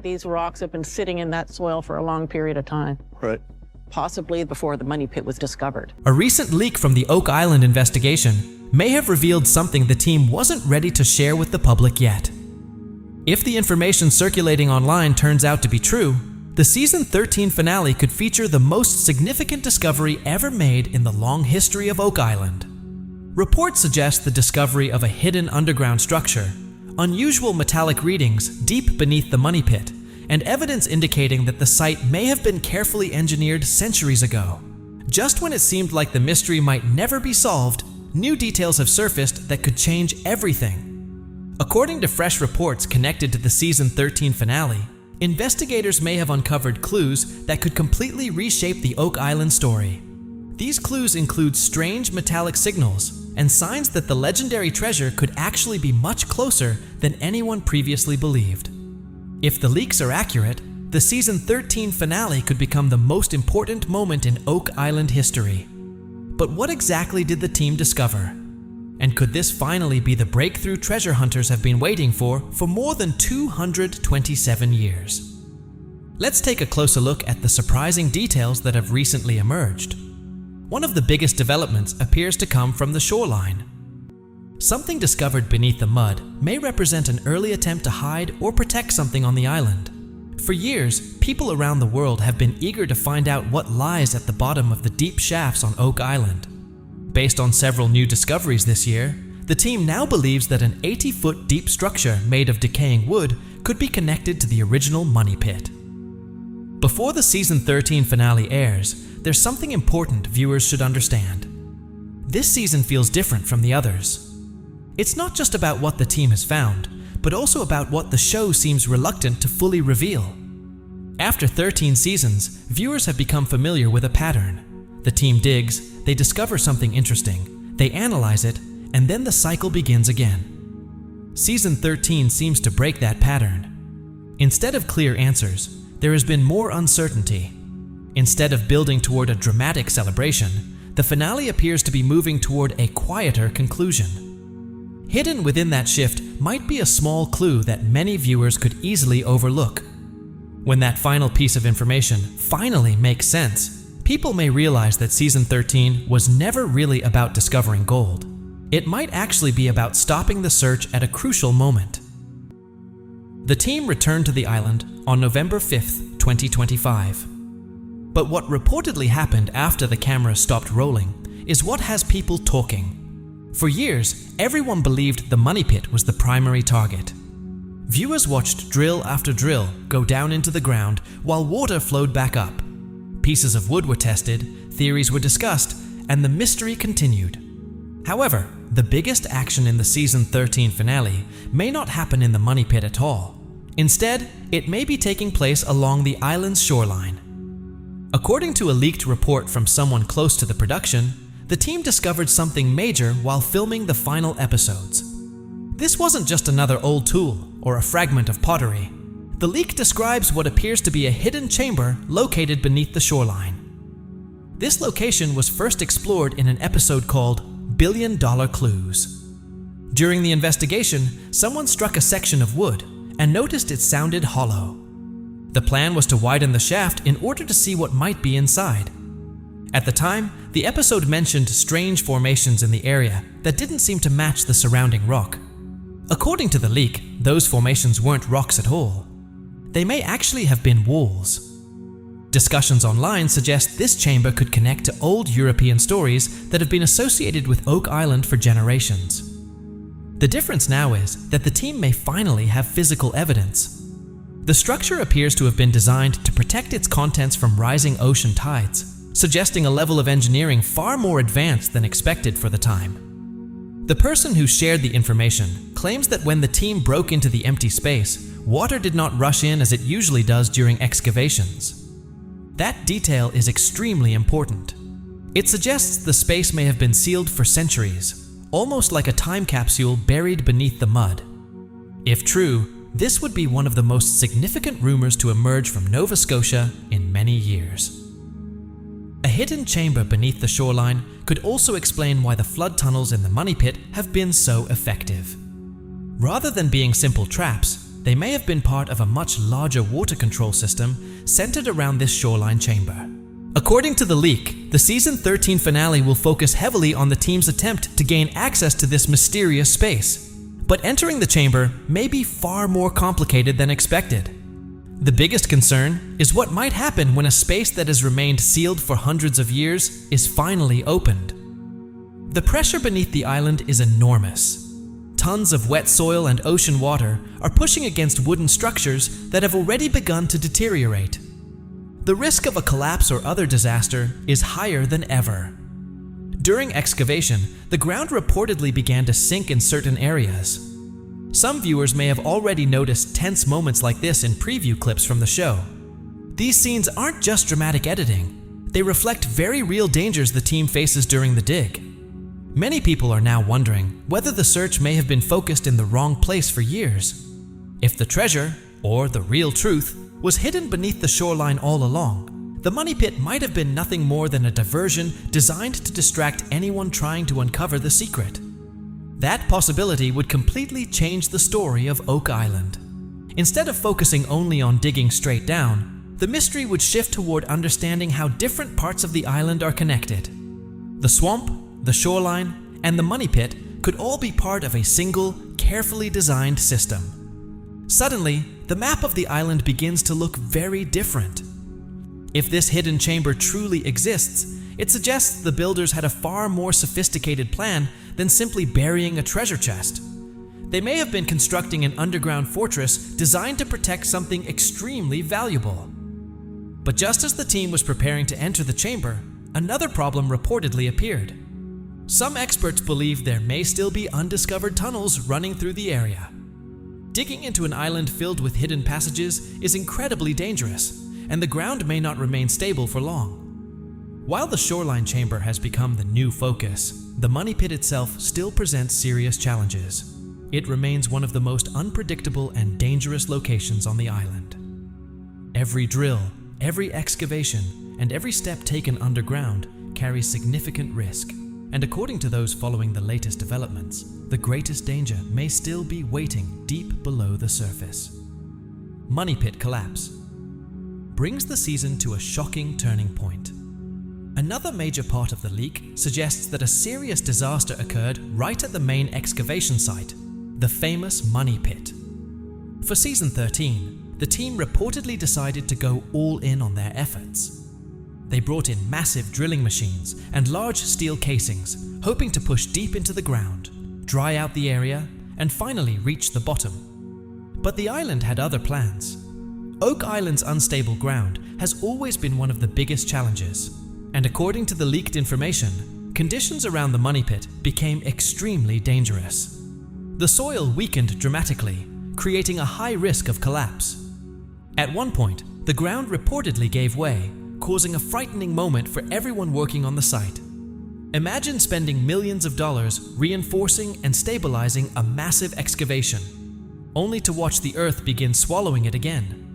that these rocks have been sitting in that soil for a long period of time. Right. Possibly before the money pit was discovered. A recent leak from the Oak Island investigation may have revealed something the team wasn't ready to share with the public yet. If the information circulating online turns out to be true, the season 13 finale could feature the most significant discovery ever made in the long history of Oak Island. Reports suggest the discovery of a hidden underground structure, unusual metallic readings deep beneath the money pit, and evidence indicating that the site may have been carefully engineered centuries ago. Just when it seemed like the mystery might never be solved, new details have surfaced that could change everything. According to fresh reports connected to the season 13 finale, investigators may have uncovered clues that could completely reshape the Oak Island story. These clues include strange metallic signals and signs that the legendary treasure could actually be much closer than anyone previously believed. If the leaks are accurate, the season 13 finale could become the most important moment in Oak Island history. But what exactly did the team discover? And could this finally be the breakthrough treasure hunters have been waiting for more than 227 years? Let's take a closer look at the surprising details that have recently emerged. One of the biggest developments appears to come from the shoreline. Something discovered beneath the mud may represent an early attempt to hide or protect something on the island. For years, people around the world have been eager to find out what lies at the bottom of the deep shafts on Oak Island. Based on several new discoveries this year, the team now believes that an 80-foot deep structure made of decaying wood could be connected to the original money pit. Before the season 13 finale airs, there's something important viewers should understand. This season feels different from the others. It's not just about what the team has found, but also about what the show seems reluctant to fully reveal. After 13 seasons, viewers have become familiar with a pattern. The team digs, they discover something interesting, they analyze it, and then the cycle begins again. Season 13 seems to break that pattern. Instead of clear answers, there has been more uncertainty. Instead of building toward a dramatic celebration, the finale appears to be moving toward a quieter conclusion. Hidden within that shift might be a small clue that many viewers could easily overlook. When that final piece of information finally makes sense, people may realize that season 13 was never really about discovering gold. It might actually be about stopping the search at a crucial moment. The team returned to the island on November 5th, 2025. But what reportedly happened after the camera stopped rolling is what has people talking. For years, everyone believed the money pit was the primary target. Viewers watched drill after drill go down into the ground while water flowed back up. Pieces of wood were tested, theories were discussed, and the mystery continued. However, the biggest action in the season 13 finale may not happen in the money pit at all. Instead, it may be taking place along the island's shoreline. According to a leaked report from someone close to the production, the team discovered something major while filming the final episodes. This wasn't just another old tool or a fragment of pottery. The leak describes what appears to be a hidden chamber located beneath the shoreline. This location was first explored in an episode called $1 Billion Clues. During the investigation, someone struck a section of wood and noticed it sounded hollow. The plan was to widen the shaft in order to see what might be inside. At the time, the episode mentioned strange formations in the area that didn't seem to match the surrounding rock. According to the leak, those formations weren't rocks at all. They may actually have been walls. Discussions online suggest this chamber could connect to old European stories that have been associated with Oak Island for generations. The difference now is that the team may finally have physical evidence. The structure appears to have been designed to protect its contents from rising ocean tides, suggesting a level of engineering far more advanced than expected for the time. The person who shared the information claims that when the team broke into the empty space, water did not rush in as it usually does during excavations. That detail is extremely important. It suggests the space may have been sealed for centuries, almost like a time capsule buried beneath the mud. If true, this would be one of the most significant rumors to emerge from Nova Scotia in many years. A hidden chamber beneath the shoreline could also explain why the flood tunnels in the money pit have been so effective. Rather than being simple traps, they may have been part of a much larger water control system centered around this shoreline chamber. According to the leak, the Season 13 finale will focus heavily on the team's attempt to gain access to this mysterious space. But entering the chamber may be far more complicated than expected. The biggest concern is what might happen when a space that has remained sealed for hundreds of years is finally opened. The pressure beneath the island is enormous. Tons of wet soil and ocean water are pushing against wooden structures that have already begun to deteriorate. The risk of a collapse or other disaster is higher than ever. During excavation, the ground reportedly began to sink in certain areas. Some viewers may have already noticed tense moments like this in preview clips from the show. These scenes aren't just dramatic editing, they reflect very real dangers the team faces during the dig. Many people are now wondering whether the search may have been focused in the wrong place for years. If the treasure, or the real truth, was hidden beneath the shoreline all along, the money pit might have been nothing more than a diversion designed to distract anyone trying to uncover the secret. That possibility would completely change the story of Oak Island. Instead of focusing only on digging straight down, the mystery would shift toward understanding how different parts of the island are connected. The swamp, the shoreline, and the money pit could all be part of a single, carefully designed system. Suddenly, the map of the island begins to look very different. If this hidden chamber truly exists, it suggests the builders had a far more sophisticated plan than simply burying a treasure chest. They may have been constructing an underground fortress designed to protect something extremely valuable. But just as the team was preparing to enter the chamber, another problem reportedly appeared. Some experts believe there may still be undiscovered tunnels running through the area. Digging into an island filled with hidden passages is incredibly dangerous, and the ground may not remain stable for long. While the shoreline chamber has become the new focus, the money pit itself still presents serious challenges. It remains one of the most unpredictable and dangerous locations on the island. Every drill, every excavation, and every step taken underground carries significant risk. And according to those following the latest developments, the greatest danger may still be waiting deep below the surface. Money pit collapse brings the season to a shocking turning point. Another major part of the leak suggests that a serious disaster occurred right at the main excavation site, the famous money pit. For Season 13, the team reportedly decided to go all in on their efforts. They brought in massive drilling machines and large steel casings, hoping to push deep into the ground, dry out the area, and finally reach the bottom. But the island had other plans. Oak Island's unstable ground has always been one of the biggest challenges, and according to the leaked information, conditions around the money pit became extremely dangerous. The soil weakened dramatically, creating a high risk of collapse. At one point, the ground reportedly gave way, causing a frightening moment for everyone working on the site. Imagine spending millions of dollars reinforcing and stabilizing a massive excavation, only to watch the earth begin swallowing it again.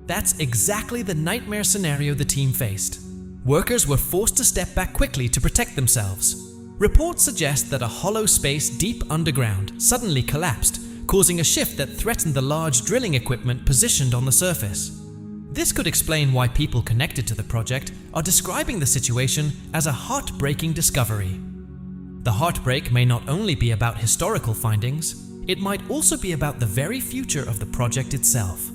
That's exactly the nightmare scenario the team faced. Workers were forced to step back quickly to protect themselves. Reports suggest that a hollow space deep underground suddenly collapsed, causing a shift that threatened the large drilling equipment positioned on the surface. This could explain why people connected to the project are describing the situation as a heartbreaking discovery. The heartbreak may not only be about historical findings, it might also be about the very future of the project itself.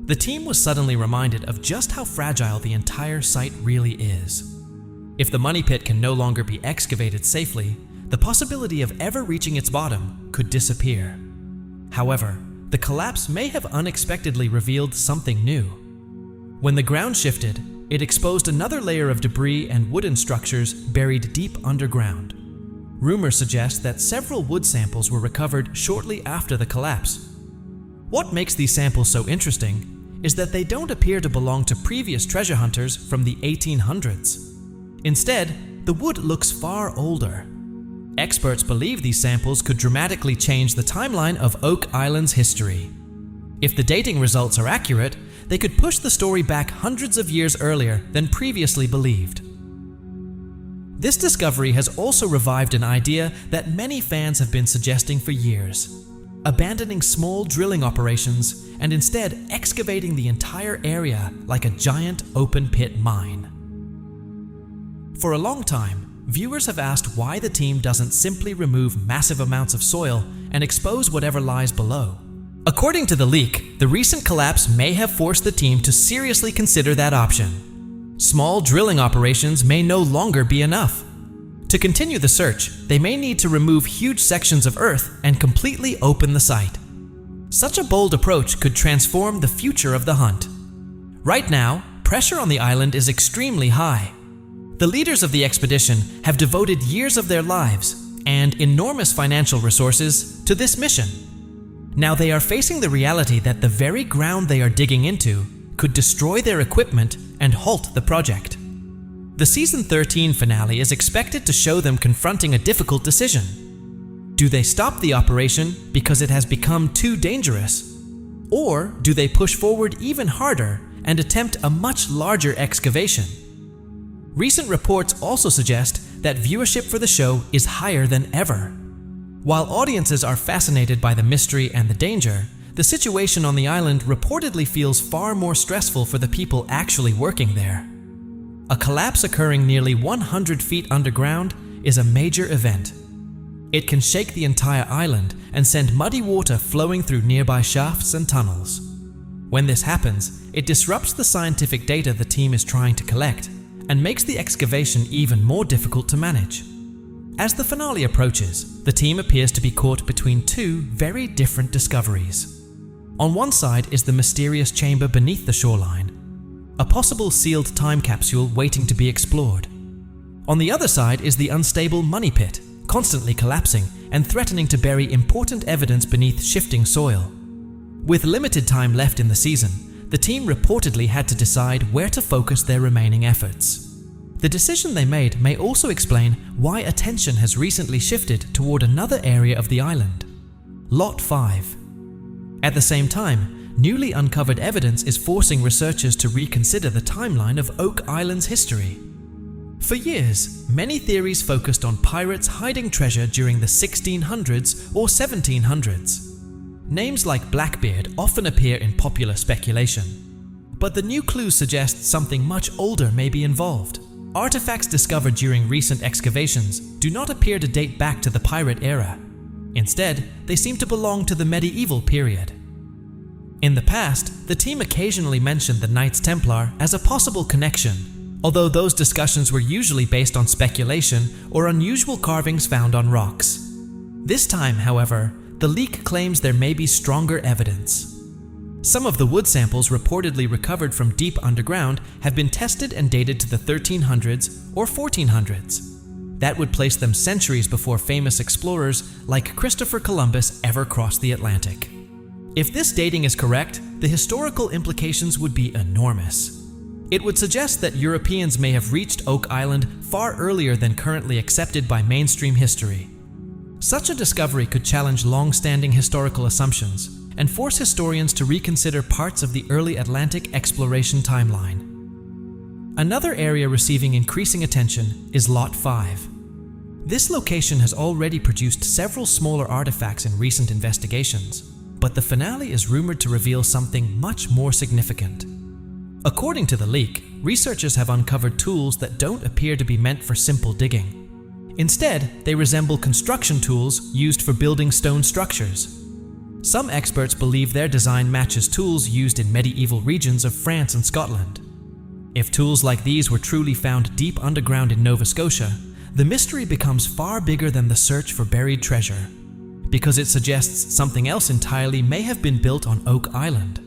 The team was suddenly reminded of just how fragile the entire site really is. If the money pit can no longer be excavated safely, the possibility of ever reaching its bottom could disappear. However, the collapse may have unexpectedly revealed something new. When the ground shifted, it exposed another layer of debris and wooden structures buried deep underground. Rumors suggest that several wood samples were recovered shortly after the collapse. What makes these samples so interesting is that they don't appear to belong to previous treasure hunters from the 1800s. Instead, the wood looks far older. Experts believe these samples could dramatically change the timeline of Oak Island's history. If the dating results are accurate, they could push the story back hundreds of years earlier than previously believed. This discovery has also revived an idea that many fans have been suggesting for years. abandoning small drilling operations and instead excavating the entire area like a giant open pit mine. For a long time, viewers have asked why the team doesn't simply remove massive amounts of soil and expose whatever lies below. According to the leak, the recent collapse may have forced the team to seriously consider that option. Small drilling operations may no longer be enough. To continue the search, they may need to remove huge sections of earth and completely open the site. Such a bold approach could transform the future of the hunt. Right now, pressure on the island is extremely high. The leaders of the expedition have devoted years of their lives and enormous financial resources to this mission. Now they are facing the reality that the very ground they are digging into could destroy their equipment and halt the project. The Season 13 finale is expected to show them confronting a difficult decision. Do they stop the operation because it has become too dangerous? Or do they push forward even harder and attempt a much larger excavation? Recent reports also suggest that viewership for the show is higher than ever. While audiences are fascinated by the mystery and the danger, the situation on the island reportedly feels far more stressful for the people actually working there. A collapse occurring nearly 100 feet underground is a major event. It can shake the entire island and send muddy water flowing through nearby shafts and tunnels. When this happens, it disrupts the scientific data the team is trying to collect and makes the excavation even more difficult to manage. As the finale approaches, the team appears to be caught between two very different discoveries. On one side is the mysterious chamber beneath the shoreline, a possible sealed time capsule waiting to be explored. On the other side is the unstable money pit, constantly collapsing and threatening to bury important evidence beneath shifting soil. With limited time left in the season, the team reportedly had to decide where to focus their remaining efforts. The decision they made may also explain why attention has recently shifted toward another area of the island, Lot 5. At the same time, newly uncovered evidence is forcing researchers to reconsider the timeline of Oak Island's history. For years, many theories focused on pirates hiding treasure during the 1600s or 1700s. Names like Blackbeard often appear in popular speculation. But the new clues suggest something much older may be involved. Artifacts discovered during recent excavations do not appear to date back to the pirate era. Instead, they seem to belong to the medieval period. In the past, the team occasionally mentioned the Knights Templar as a possible connection, although those discussions were usually based on speculation or unusual carvings found on rocks. This time, however, the leak claims there may be stronger evidence. Some of the wood samples reportedly recovered from deep underground have been tested and dated to the 1300s or 1400s. That would place them centuries before famous explorers like Christopher Columbus ever crossed the Atlantic. If this dating is correct, the historical implications would be enormous. It would suggest that Europeans may have reached Oak Island far earlier than currently accepted by mainstream history. Such a discovery could challenge long-standing historical assumptions and force historians to reconsider parts of the early Atlantic exploration timeline. Another area receiving increasing attention is Lot 5. This location has already produced several smaller artifacts in recent investigations, but the finale is rumored to reveal something much more significant. According to the leak, researchers have uncovered tools that don't appear to be meant for simple digging. Instead, they resemble construction tools used for building stone structures. Some experts believe their design matches tools used in medieval regions of France and Scotland. If tools like these were truly found deep underground in Nova Scotia, the mystery becomes far bigger than the search for buried treasure, because it suggests something else entirely may have been built on Oak Island.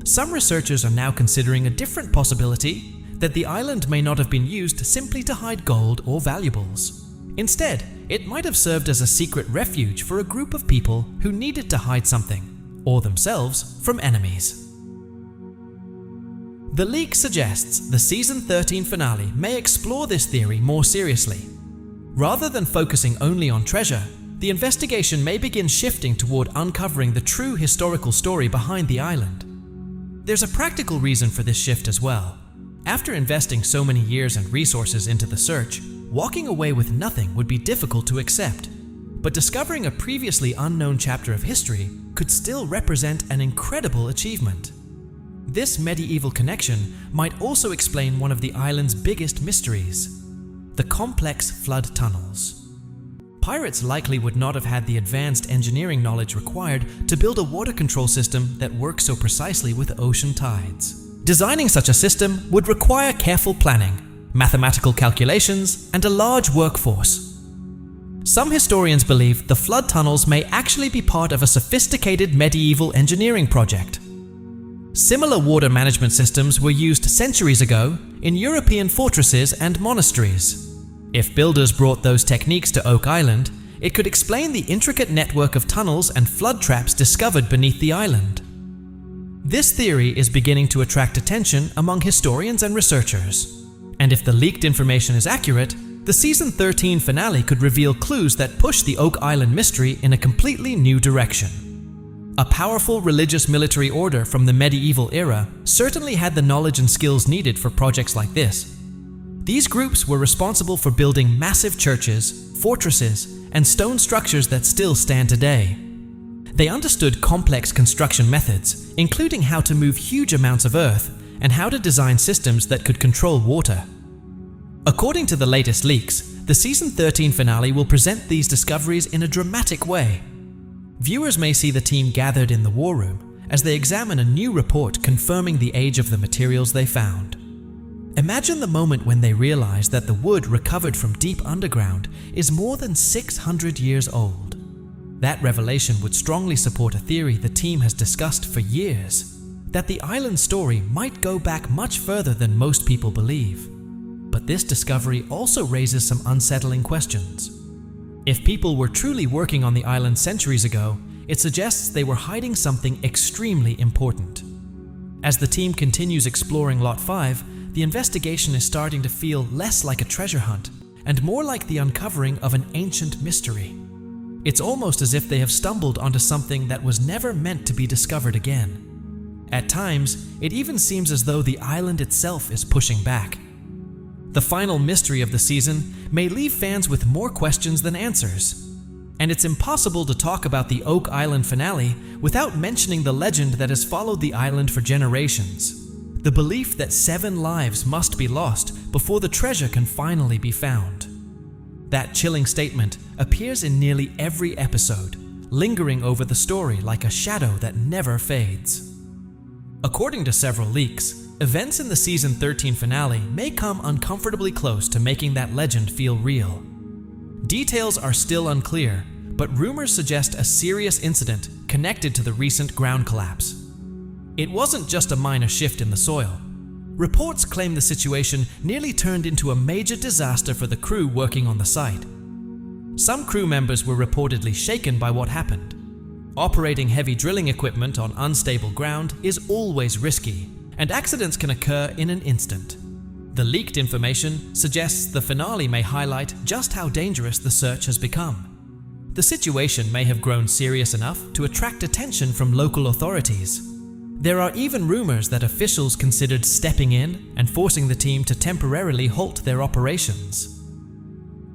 Some researchers are now considering a different possibility, that the island may not have been used simply to hide gold or valuables. Instead, it might have served as a secret refuge for a group of people who needed to hide something, or themselves, from enemies. The leak suggests the Season 13 finale may explore this theory more seriously. Rather than focusing only on treasure, the investigation may begin shifting toward uncovering the true historical story behind the island. There's a practical reason for this shift as well. After investing so many years and resources into the search, walking away with nothing would be difficult to accept. but discovering a previously unknown chapter of history could still represent an incredible achievement. This medieval connection might also explain one of the island's biggest mysteries: the complex flood tunnels. Pirates likely would not have had the advanced engineering knowledge required to build a water control system that works so precisely with ocean tides. Designing such a system would require careful planning, mathematical calculations, and a large workforce. Some historians believe the flood tunnels may actually be part of a sophisticated medieval engineering project. Similar water management systems were used centuries ago in European fortresses and monasteries. If builders brought those techniques to Oak Island, it could explain the intricate network of tunnels and flood traps discovered beneath the island. This theory is beginning to attract attention among historians and researchers. And if the leaked information is accurate, the Season 13 finale could reveal clues that push the Oak Island mystery in a completely new direction. A powerful religious military order from the medieval era certainly had the knowledge and skills needed for projects like this. These groups were responsible for building massive churches, fortresses, and stone structures that still stand today. They understood complex construction methods, including how to move huge amounts of earth and how to design systems that could control water. According to the latest leaks, the Season 13 finale will present these discoveries in a dramatic way. Viewers may see the team gathered in the war room as they examine a new report confirming the age of the materials they found. Imagine the moment when they realize that the wood recovered from deep underground is more than 600 years old. That revelation would strongly support a theory the team has discussed for years, that the island story might go back much further than most people believe. But this discovery also raises some unsettling questions. If people were truly working on the island centuries ago, it suggests they were hiding something extremely important. As the team continues exploring Lot 5, the investigation is starting to feel less like a treasure hunt and more like the uncovering of an ancient mystery. It's almost as if they have stumbled onto something that was never meant to be discovered again. At times, it even seems as though the island itself is pushing back. The final mystery of the season may leave fans with more questions than answers. And it's impossible to talk about the Oak Island finale without mentioning the legend that has followed the island for generations. The belief that 7 lives must be lost before the treasure can finally be found. That chilling statement appears in nearly every episode, lingering over the story like a shadow that never fades. According to several leaks, events in the Season 13 finale may come uncomfortably close to making that legend feel real. Details are still unclear, but rumors suggest a serious incident connected to the recent ground collapse. It wasn't just a minor shift in the soil. Reports claim the situation nearly turned into a major disaster for the crew working on the site. Some crew members were reportedly shaken by what happened. Operating heavy drilling equipment on unstable ground is always risky, and accidents can occur in an instant. The leaked information suggests the finale may highlight just how dangerous the search has become. The situation may have grown serious enough to attract attention from local authorities. There are even rumors that officials considered stepping in and forcing the team to temporarily halt their operations.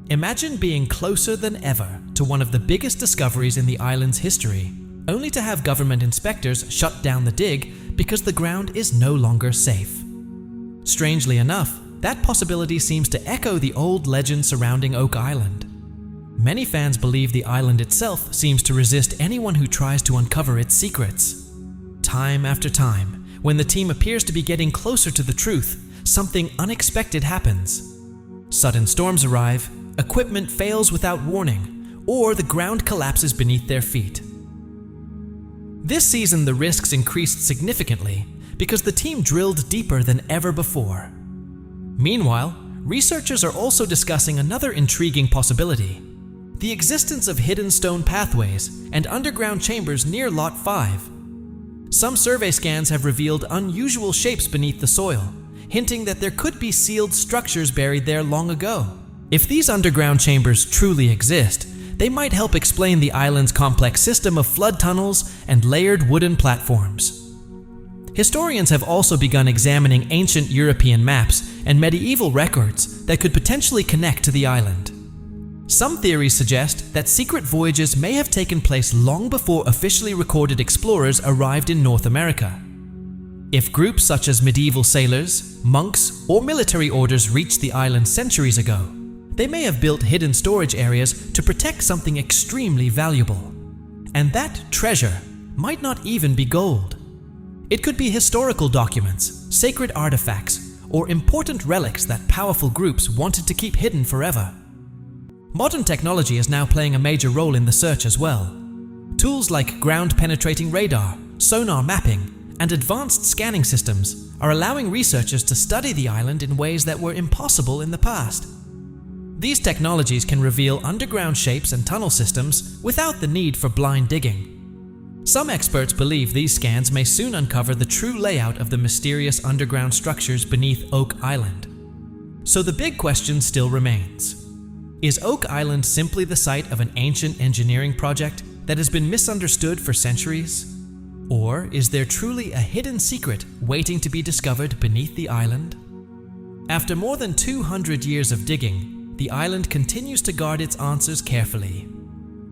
Imagine being closer than ever to one of the biggest discoveries in the island's history, only to have government inspectors shut down the dig because the ground is no longer safe. Strangely enough, that possibility seems to echo the old legend surrounding Oak Island. Many fans believe the island itself seems to resist anyone who tries to uncover its secrets. Time after time, when the team appears to be getting closer to the truth, something unexpected happens. Sudden storms arrive, equipment fails without warning, or the ground collapses beneath their feet. This season, the risks increased significantly because the team drilled deeper than ever before. Meanwhile, researchers are also discussing another intriguing possibility: the existence of hidden stone pathways and underground chambers near Lot 5. Some survey scans have revealed unusual shapes beneath the soil, hinting that there could be sealed structures buried there long ago. If these underground chambers truly exist, they might help explain the island's complex system of flood tunnels and layered wooden platforms. Historians have also begun examining ancient European maps and medieval records that could potentially connect to the island. Some theories suggest that secret voyages may have taken place long before officially recorded explorers arrived in North America. If groups such as medieval sailors, monks, or military orders reached the island centuries ago, they may have built hidden storage areas to protect something extremely valuable. And that treasure might not even be gold. It could be historical documents, sacred artifacts, or important relics that powerful groups wanted to keep hidden forever. Modern technology is now playing a major role in the search as well. Tools like ground-penetrating radar, sonar mapping, and advanced scanning systems are allowing researchers to study the island in ways that were impossible in the past. These technologies can reveal underground shapes and tunnel systems without the need for blind digging. Some experts believe these scans may soon uncover the true layout of the mysterious underground structures beneath Oak Island. So the big question still remains. Is Oak Island simply the site of an ancient engineering project that has been misunderstood for centuries? Or is there truly a hidden secret waiting to be discovered beneath the island? After more than 200 years of digging, the island continues to guard its answers carefully.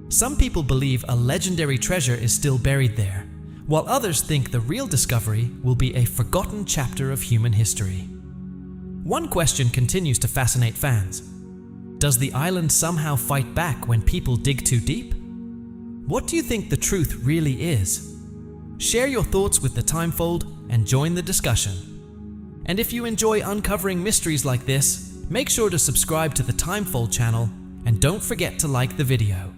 Some people believe a legendary treasure is still buried there, while others think the real discovery will be a forgotten chapter of human history. One question continues to fascinate fans. Does the island somehow fight back when people dig too deep? What do you think the truth really is? Share your thoughts with the Timefold and join the discussion. And if you enjoy uncovering mysteries like this, make sure to subscribe to the Timefold channel and don't forget to like the video.